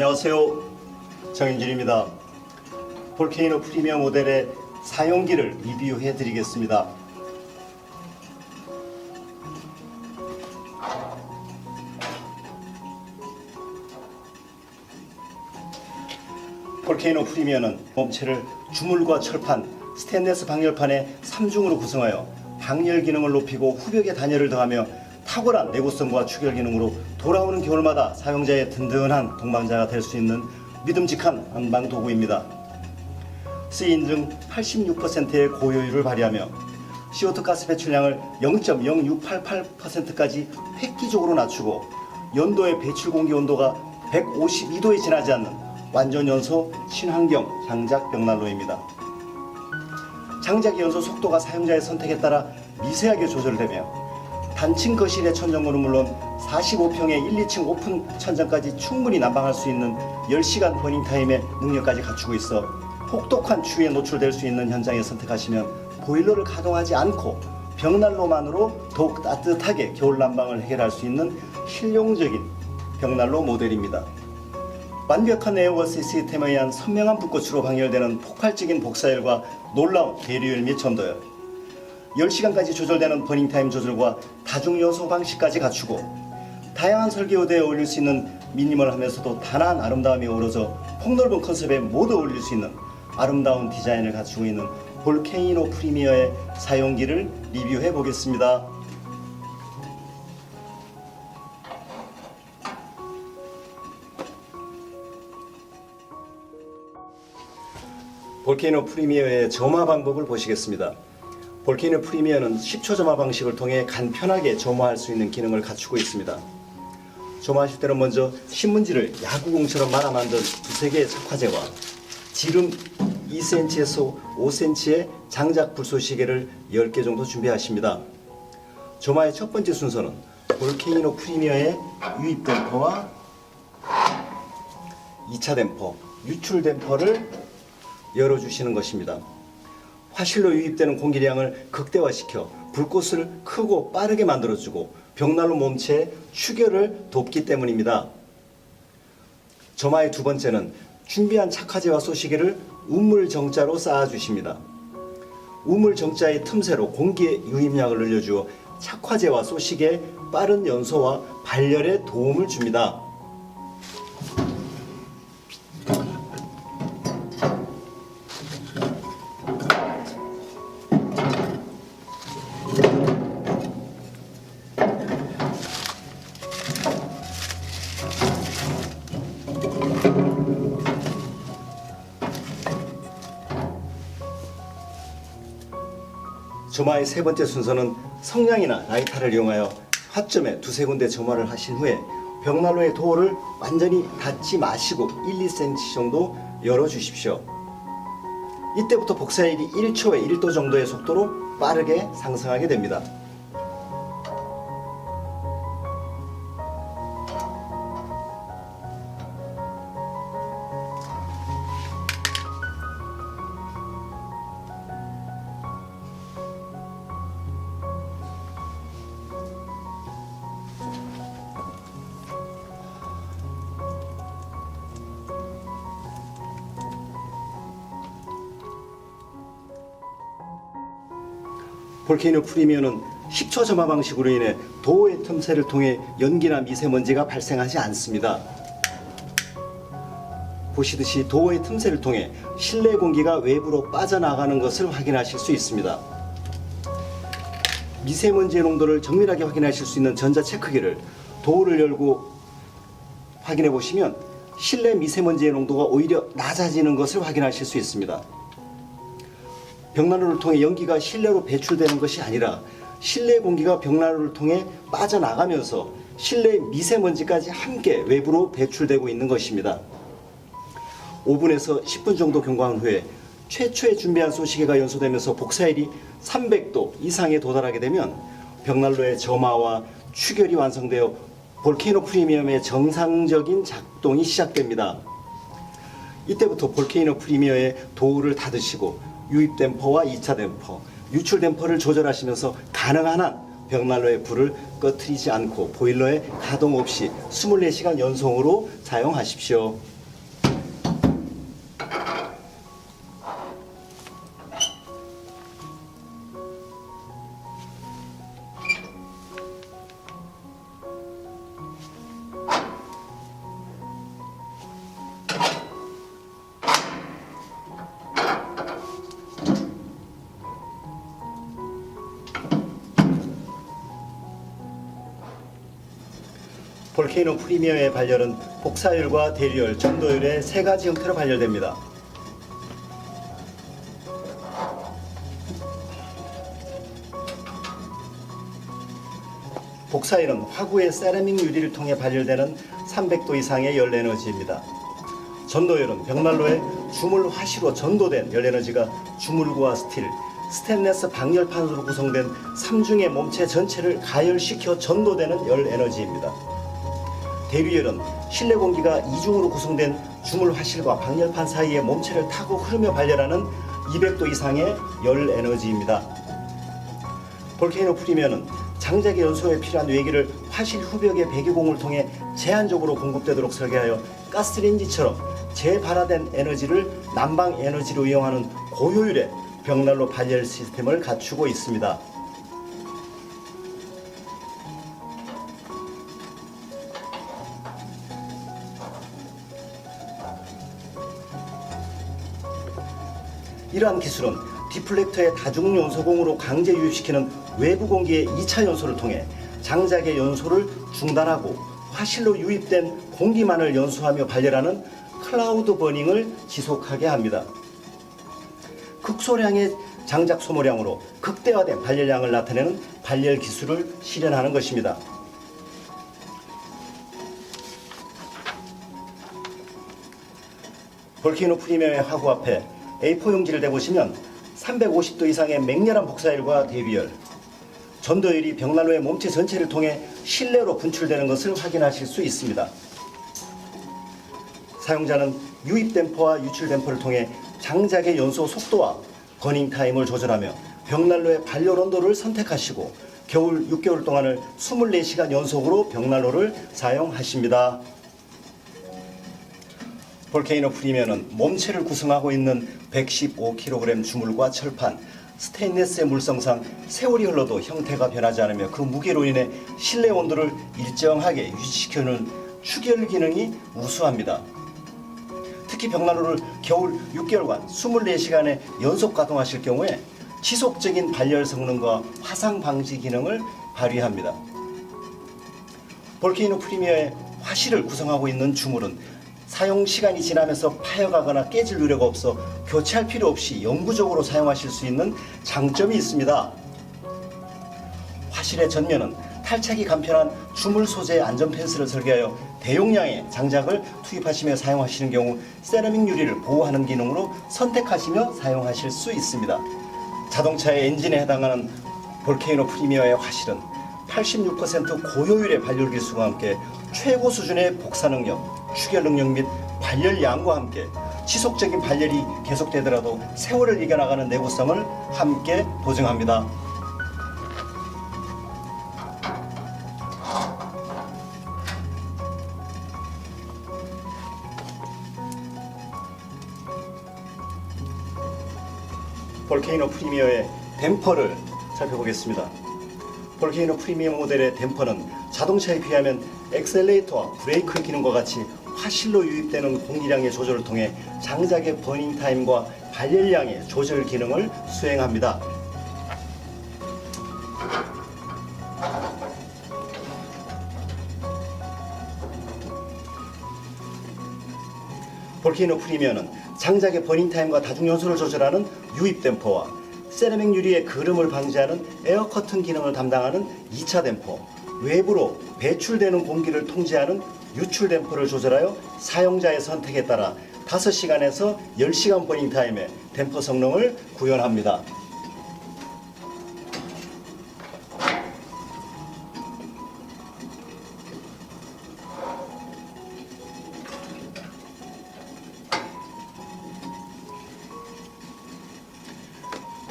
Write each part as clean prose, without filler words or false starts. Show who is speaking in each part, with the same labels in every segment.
Speaker 1: 안녕하세요. 정인준입니다. 볼케이노 프리미어 모델의 사용기를 리뷰해 드리겠습니다. 볼케이노 프리미어는 몸체를 주물과 철판, 스테인리스 방열판의 3중으로 구성하여 방열 기능을 높이고 후벽에 단열을 더하며 탁월한 내구성과 추결 기능으로 돌아오는 겨울마다 사용자의 든든한 동반자가 될 수 있는 믿음직한 안방 도구입니다. CE 인증 86%의 고효율을 발휘하며 CO2 가스 배출량을 0.0688%까지 획기적으로 낮추고 연도의 배출 공기 온도가 152도에 지나지 않는 완전 연소 친환경 장작 벽난로입니다. 장작 연소 속도가 사용자의 선택에 따라 미세하게 조절되며 단층 거실의 천정고는 물론 45평의 1, 2층 오픈 천정까지 충분히 난방할 수 있는 10시간 버닝타임의 능력까지 갖추고 있어 혹독한 추위에 노출될 수 있는 현장에 선택하시면 보일러를 가동하지 않고 벽난로만으로 더욱 따뜻하게 겨울 난방을 해결할 수 있는 실용적인 벽난로 모델입니다. 완벽한 에어워시 시스템에 의한 선명한 불꽃으로 방열되는 폭발적인 복사열과 놀라운 대류열 및 점도열, 10시간까지 조절되는 버닝타임 조절과 다중요소 방식까지 갖추고 다양한 설계도에 어울릴 수 있는 미니멀하면서도 단아한 아름다움이 어우러져 폭넓은 컨셉에 모두 어울릴 수 있는 아름다운 디자인을 갖추고 있는 볼케이노 프리미어의 사용기를 리뷰해 보겠습니다. 볼케이노 프리미어의 점화 방법을 보시겠습니다. 볼케이노 프리미어는 10초 점화 방식을 통해 간편하게 점화할 수 있는 기능을 갖추고 있습니다. 점화하실 때는 먼저 신문지를 야구공처럼 말아 만든 두세 개의 착화제와 지름 2cm에서 5cm의 장작 불소 시계를 10개 정도 준비하십니다. 점화의 첫 번째 순서는 볼케이노 프리미어의 유입 댐퍼와 2차 댐퍼, 유출 댐퍼를 열어주시는 것입니다. 화실로 유입되는 공기량을 극대화시켜 불꽃을 크고 빠르게 만들어주고 벽난로 몸체의 추결을 돕기 때문입니다. 점화의 두 번째는 준비한 착화제와 소시계를 우물정자로 쌓아주십니다. 우물정자의 틈새로 공기의 유입량을 늘려주어 착화제와 소시계의 빠른 연소와 발열에 도움을 줍니다. 점화의 세 번째 순서는 성냥이나 라이터를 이용하여 화점에 두세 군데 점화를 하신 후에 벽난로의 도어를 완전히 닫지 마시고 1, 2cm 정도 열어주십시오. 이때부터 복사율이 1초에 1도 정도의 속도로 빠르게 상승하게 됩니다. 볼케이노 프리미어는 10초 점화 방식으로 인해 도어의 틈새를 통해 연기나 미세먼지가 발생하지 않습니다. 보시듯이 도어의 틈새를 통해 실내 공기가 외부로 빠져나가는 것을 확인하실 수 있습니다. 미세먼지의 농도를 정밀하게 확인하실 수 있는 전자 체크기를 도어를 열고 확인해 보시면 실내 미세먼지의 농도가 오히려 낮아지는 것을 확인하실 수 있습니다. 벽난로를 통해 연기가 실내로 배출되는 것이 아니라 실내 공기가 벽난로를 통해 빠져나가면서 실내 미세먼지까지 함께 외부로 배출되고 있는 것입니다. 5분에서 10분 정도 경과한 후에 최초에 준비한 소시계가 연소되면서 복사율이 300도 이상에 도달하게 되면 벽난로의 점화와 추결이 완성되어 볼케이노 프리미엄의 정상적인 작동이 시작됩니다. 이때부터 볼케이노 프리미어의 도어를 닫으시고 유입 댐퍼와 2차 댐퍼, 유출 댐퍼를 조절하시면서 가능한 한 벽난로의 불을 꺼트리지 않고 보일러에 가동 없이 24시간 연속으로 사용하십시오. 볼케이노 프리미어의 발열은 복사율과 대류열, 전도율의 세 가지 형태로 발열됩니다. 복사율은 화구의 세라믹 유리를 통해 발열되는 300도 이상의 열 에너지입니다. 전도율은 벽난로에 주물 화시로 전도된 열 에너지가 주물구와 스틸, 스테인리스 방열판으로 구성된 3중의 몸체 전체를 가열시켜 전도되는 열 에너지입니다. 대류열은 실내 공기가 이중으로 구성된 주물 화실과 방열판 사이의 몸체를 타고 흐르며 발열하는 200도 이상의 열 에너지입니다. 볼케이노 프리미어는 장작의 연소에 필요한 외기를 화실 후벽의 배기공을 통해 제한적으로 공급되도록 설계하여 가스레인지처럼 재발화된 에너지를 난방 에너지로 이용하는 고효율의 벽난로 발열 시스템을 갖추고 있습니다. 이러한 기술은 디플렉터의 다중 연소공으로 강제 유입시키는 외부 공기의 2차 연소를 통해 장작의 연소를 중단하고 화실로 유입된 공기만을 연소하며 발열하는 클라우드 버닝을 지속하게 합니다. 극소량의 장작 소모량으로 극대화된 발열량을 나타내는 발열 기술을 실현하는 것입니다. 볼케이노 프리미어의 화구 앞에 A4 용지를 대보시면 350도 이상의 맹렬한 복사율과 대비열, 전도율이 벽난로의 몸체 전체를 통해 실내로 분출되는 것을 확인하실 수 있습니다. 사용자는 유입 댐퍼와 유출 댐퍼를 통해 장작의 연소 속도와 버닝 타임을 조절하며 벽난로의 발열 온도를 선택하시고 겨울 6개월 동안을 24시간 연속으로 벽난로를 사용하십니다. 볼케이노 프리미어는 몸체를 구성하고 있는 115kg 주물과 철판, 스테인리스의 물성상 세월이 흘러도 형태가 변하지 않으며 그 무게로 인해 실내 온도를 일정하게 유지시켜주는 추결 기능이 우수합니다. 특히 벽난로를 겨울 6개월간 24시간에 연속 가동하실 경우에 지속적인 발열 성능과 화상 방지 기능을 발휘합니다. 볼케이노 프리미어의 화실을 구성하고 있는 주물은 사용 시간이 지나면서 파여가거나 깨질 우려가 없어 교체할 필요 없이 영구적으로 사용하실 수 있는 장점이 있습니다. 화실의 전면은 탈착이 간편한 주물 소재의 안전 펜스를 설계하여 대용량의 장작을 투입하시며 사용하시는 경우 세라믹 유리를 보호하는 기능으로 선택하시며 사용하실 수 있습니다. 자동차의 엔진에 해당하는 볼케이노 프리미어의 화실은 86% 고효율의 발열 기술과 함께 최고 수준의 복사 능력, 추결 능력 및 발열량과 함께 지속적인 발열이 계속되더라도 세월을 이겨나가는 내구성을 함께 보증합니다. 볼케이노 프리미어의 댐퍼를 살펴보겠습니다. 볼케이노 프리미어 모델의 댐퍼는 자동차에 비하면 엑셀레이터와 브레이크 기능과 같이 화실로 유입되는 공기량의 조절을 통해 장작의 버닝 타임과 발열량의 조절 기능을 수행합니다. 볼케이노 프리미어는 장작의 버닝 타임과 다중 연소를 조절하는 유입 댐퍼와 세라믹 유리의 그름을 방지하는 에어 커튼 기능을 담당하는 2차 댐퍼, 외부로 배출되는 공기를 통제하는 유출 댐퍼를 조절하여 사용자의 선택에 따라 5시간에서 10시간 버닝 타임의 댐퍼 성능을 구현합니다.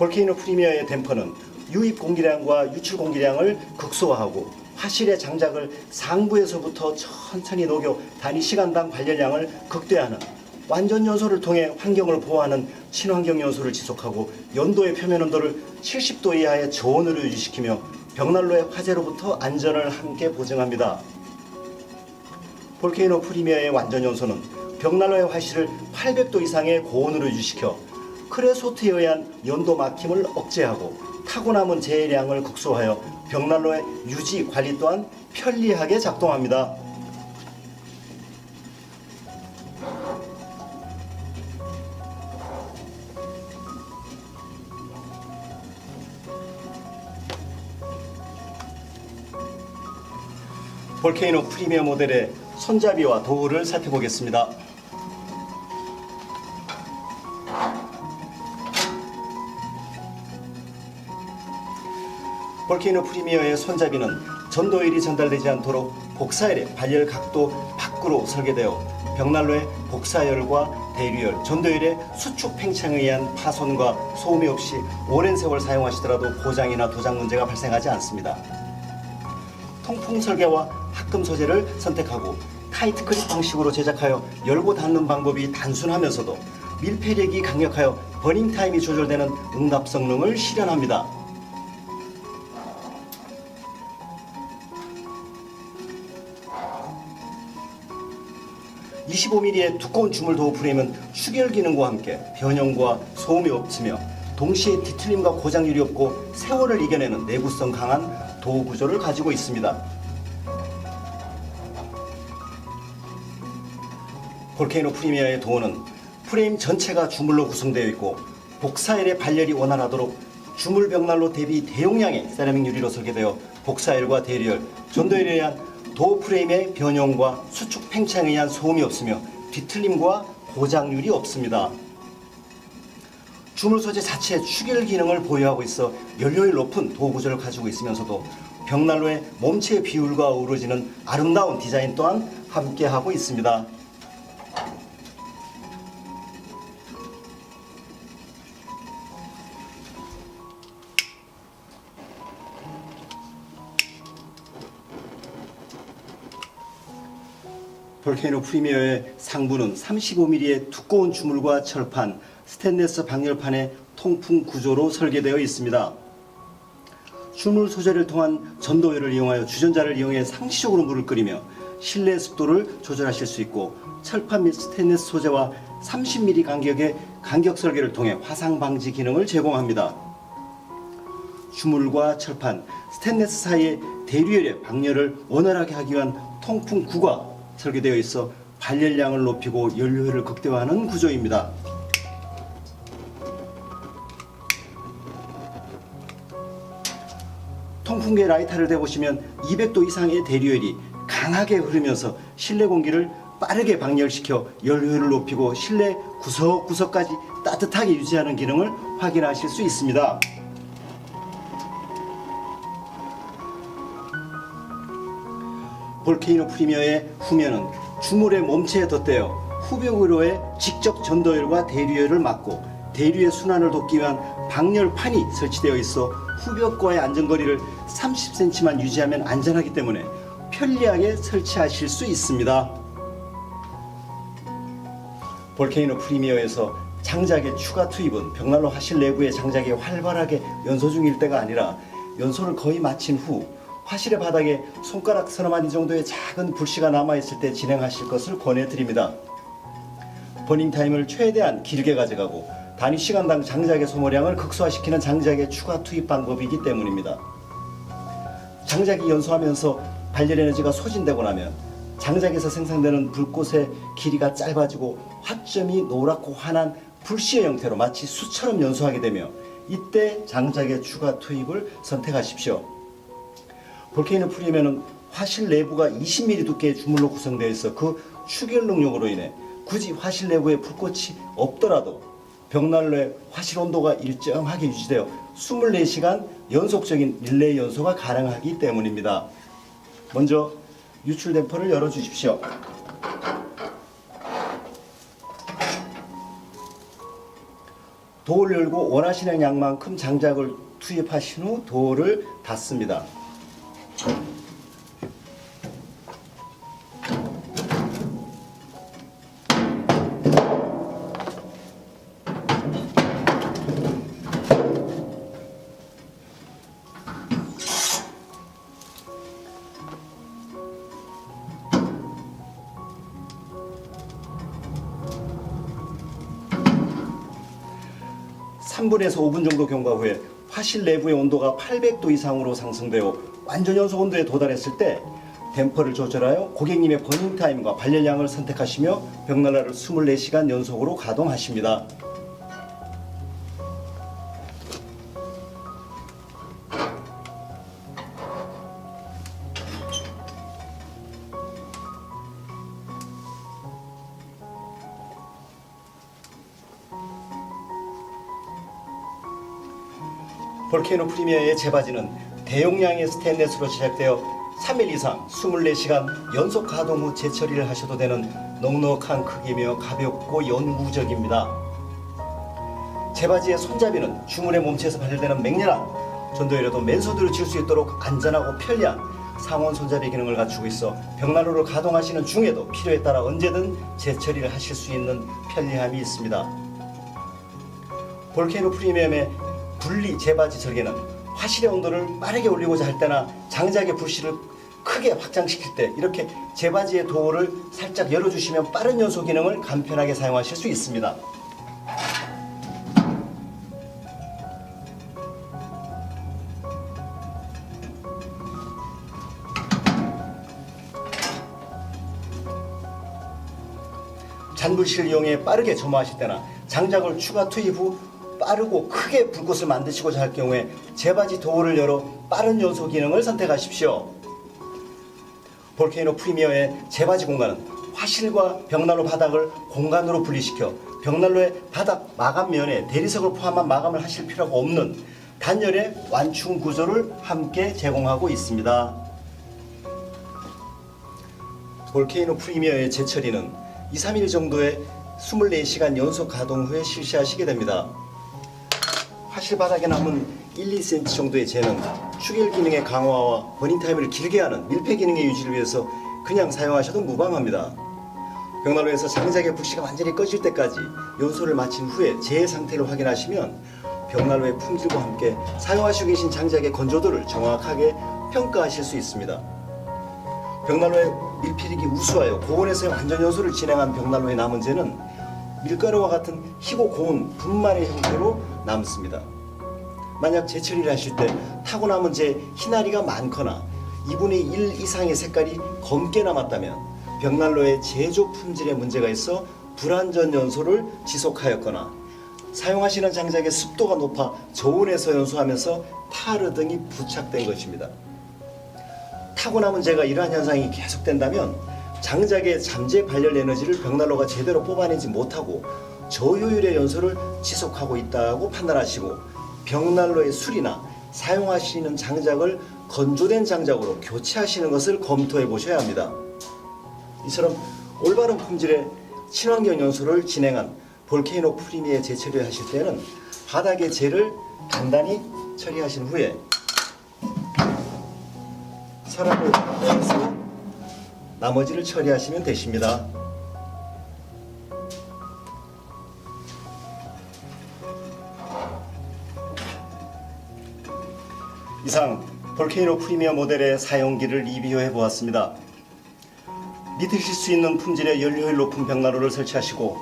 Speaker 1: 볼케이노 프리미어의 댐퍼는 유입 공기량과 유출 공기량을 극소화하고 화실의 장작을 상부에서부터 천천히 녹여 단위 시간당 발열량을 극대화하는 완전 연소를 통해 환경을 보호하는 친환경 연소를 지속하고 연도의 표면 온도를 70도 이하의 저온으로 유지시키며 벽난로의 화재로부터 안전을 함께 보증합니다. 볼케이노 프리미어의 완전 연소는 벽난로의 화실을 800도 이상의 고온으로 유지시켜 크레소트에 의한 연도 막힘을 억제하고 타고 남은 재량을 극소화하여 벽난로의 유지 관리 또한 편리하게 작동합니다. 볼케이노 프리미어 모델의 손잡이와 도구를 살펴보겠습니다. 볼케이노 프리미어의 손잡이는 전도율이 전달되지 않도록 복사열의 발열 각도 밖으로 설계되어 벽난로의 복사열과 대류열, 전도열의 수축 팽창에 의한 파손과 소음이 없이 오랜 세월 사용하시더라도 고장이나 도장 문제가 발생하지 않습니다. 통풍 설계와 합금 소재를 선택하고 타이트 클립 방식으로 제작하여 열고 닫는 방법이 단순하면서도 밀폐력이 강력하여 버닝 타임이 조절되는 응답 성능을 실현합니다. 25mm의 두꺼운 주물 도어 프레임은 추결 기능과 함께 변형과 소음이 없으며 동시에 뒤틀림과 고장률이 없고 세월을 이겨내는 내구성 강한 도어 구조를 가지고 있습니다. 볼케이노 프리미어의 도어는 프레임 전체가 주물로 구성되어 있고 복사열의 발열이 원활하도록 주물 벽난로 대비 대용량의 세라믹 유리로 설계되어 복사열과 대류열, 전도열에 의한 도어 프레임의 변형과 수축 팽창에 의한 소음이 없으며 뒤틀림과 고장률이 없습니다. 주물 소재 자체의 추결 기능을 보유하고 있어 연료율 높은 도어 구조를 가지고 있으면서도 벽난로의 몸체의 비율과 어우러지는 아름다운 디자인 또한 함께하고 있습니다. 볼케이노 프리미어의 상부는 35mm의 두꺼운 주물과 철판, 스테인리스 방열판의 통풍 구조로 설계되어 있습니다. 주물 소재를 통한 전도열을 이용하여 주전자를 이용해 상시적으로 물을 끓이며 실내 습도를 조절하실 수 있고 철판 및 스테인리스 소재와 30mm 간격의 간격 설계를 통해 화상 방지 기능을 제공합니다. 주물과 철판, 스테인리스 사이의 대류열의 방열을 원활하게 하기 위한 통풍 구가 설계되어 있어 발열량을 높이고 연료율을 극대화하는 구조입니다. 통풍기에 라이터를 대보시면 200도 이상의 대류열이 강하게 흐르면서 실내 공기를 빠르게 방열시켜 연료율을 높이고 실내 구석구석까지 따뜻하게 유지하는 기능을 확인하실 수 있습니다. 볼케이노 프리미어의 후면은 주물의 몸체에 덧대어 후벽으로의 직접 전도열과 대류열을 막고 대류의 순환을 돕기 위한 방열판이 설치되어 있어 후벽과의 안전거리를 30cm만 유지하면 안전하기 때문에 편리하게 설치하실 수 있습니다. 볼케이노 프리미어에서 장작의 추가 투입은 벽난로 화실 내부의 장작이 활발하게 연소 중일 때가 아니라 연소를 거의 마친 후 화실의 바닥에 손가락 서너 마디 정도의 작은 불씨가 남아있을 때 진행하실 것을 권해드립니다. 버닝 타임을 최대한 길게 가져가고 단위 시간당 장작의 소모량을 극소화시키는 장작의 추가 투입 방법이기 때문입니다. 장작이 연소하면서 발열 에너지가 소진되고 나면 장작에서 생산되는 불꽃의 길이가 짧아지고 화점이 노랗고 환한 불씨의 형태로 마치 수처럼 연소하게 되며 이때 장작의 추가 투입을 선택하십시오. 볼케이노 프리미어는 화실 내부가 20mm 두께의 주물로 구성되어 있어 그 추결 능력으로 인해 굳이 화실 내부에 불꽃이 없더라도 벽난로의 화실 온도가 일정하게 유지되어 24시간 연속적인 릴레이 연소가 가능하기 때문입니다. 먼저 유출 댐퍼를 열어주십시오. 도어를 열고 원하시는 양만큼 장작을 투입하신 후 도어를 닫습니다. (3분에서 5분) 정도 경과 후에 화실 내부의 온도가 800도 이상으로 상승되어 완전 연소 온도에 도달했을 때 댐퍼를 조절하여 고객님의 버닝 타임과 발열량을 선택하시며 벽난로를 24시간 연속으로 가동하십니다. 볼케이노 프리미어의 제바지는 대용량의 스테인레스로 제작되어 3일 이상 24시간 연속 가동 후 재처리를 하셔도 되는 넉넉한 크기며 가볍고 영구적입니다. 제바지의 손잡이는 주문의 몸체에서 발열되는 맹렬한 전도율에도 맨손으로 쥘 수 있도록 안전하고 편리한 상온 손잡이 기능을 갖추고 있어 벽난로를 가동하시는 중에도 필요에 따라 언제든 재처리를 하실 수 있는 편리함이 있습니다. 볼케이노 프리미엄의 분리 제바지 절개는 화실의 온도를 빠르게 올리고자 할 때나 장작의 불씨를 크게 확장시킬 때 이렇게 제바지의 도어를 살짝 열어주시면 빠른 연소 기능을 간편하게 사용하실 수 있습니다. 잔불씨를 이용해 빠르게 점화하실 때나 장작을 추가 투입 후 빠르고 크게 불꽃을 만드시고자 할 경우에 제바지 도어를 열어 빠른 연소 기능을 선택하십시오. 볼케이노 프리미어의 제바지 공간은 화실과 벽난로 바닥을 공간으로 분리시켜 벽난로의 바닥 마감면에 대리석을 포함한 마감을 하실 필요가 없는 단열의 완충 구조를 함께 제공하고 있습니다. 볼케이노 프리미어의 재처리는 2-3일 정도의 24시간 연속 가동 후에 실시하시게 됩니다. 화실 바닥에 남은 1-2cm 정도의 재는 추결 기능의 강화와 버닝 타임을 길게 하는 밀폐 기능의 유지를 위해서 그냥 사용하셔도 무방합니다. 벽난로에서 장작의 불씨가 완전히 꺼질 때까지 연소를 마친 후에 재해 상태를 확인하시면 벽난로의 품질과 함께 사용하시고 계신 장작의 건조도를 정확하게 평가하실 수 있습니다. 벽난로의 밀필력이 우수하여 고온에서의 완전 연소를 진행한 벽난로의 남은 재는 밀가루와 같은 희고 고운 분말의 형태로 남습니다. 만약 재처리를 하실 때 타고 남은 재 희나리가 많거나 2분의 1 이상의 색깔이 검게 남았다면 벽난로의 제조 품질에 문제가 있어 불완전 연소를 지속하였거나 사용하시는 장작의 습도가 높아 저온에서 연소하면서 타르 등이 부착된 것입니다. 타고 남은 재가 이러한 현상이 계속된다면 장작의 잠재 발열 에너지를 벽난로가 제대로 뽑아내지 못하고 저효율의 연소를 지속하고 있다고 판단하시고 벽난로의 수리나 사용하시는 장작을 건조된 장작으로 교체하시는 것을 검토해 보셔야 합니다. 이처럼 올바른 품질의 친환경 연소를 진행한 볼케이노 프리미어 재처리를 하실 때는 바닥의 재를 간단히 처리하신 후에 서랍을 펴서 나머지를 처리하시면 되십니다. 이상 볼케이노 프리미어 모델의 사용기를 리뷰해 보았습니다. 믿으실 수 있는 품질의 연료율 높은 벽난로를 설치하시고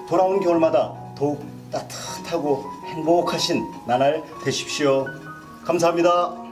Speaker 1: 돌아온 겨울마다 더욱 따뜻하고 행복하신 나날 되십시오. 감사합니다.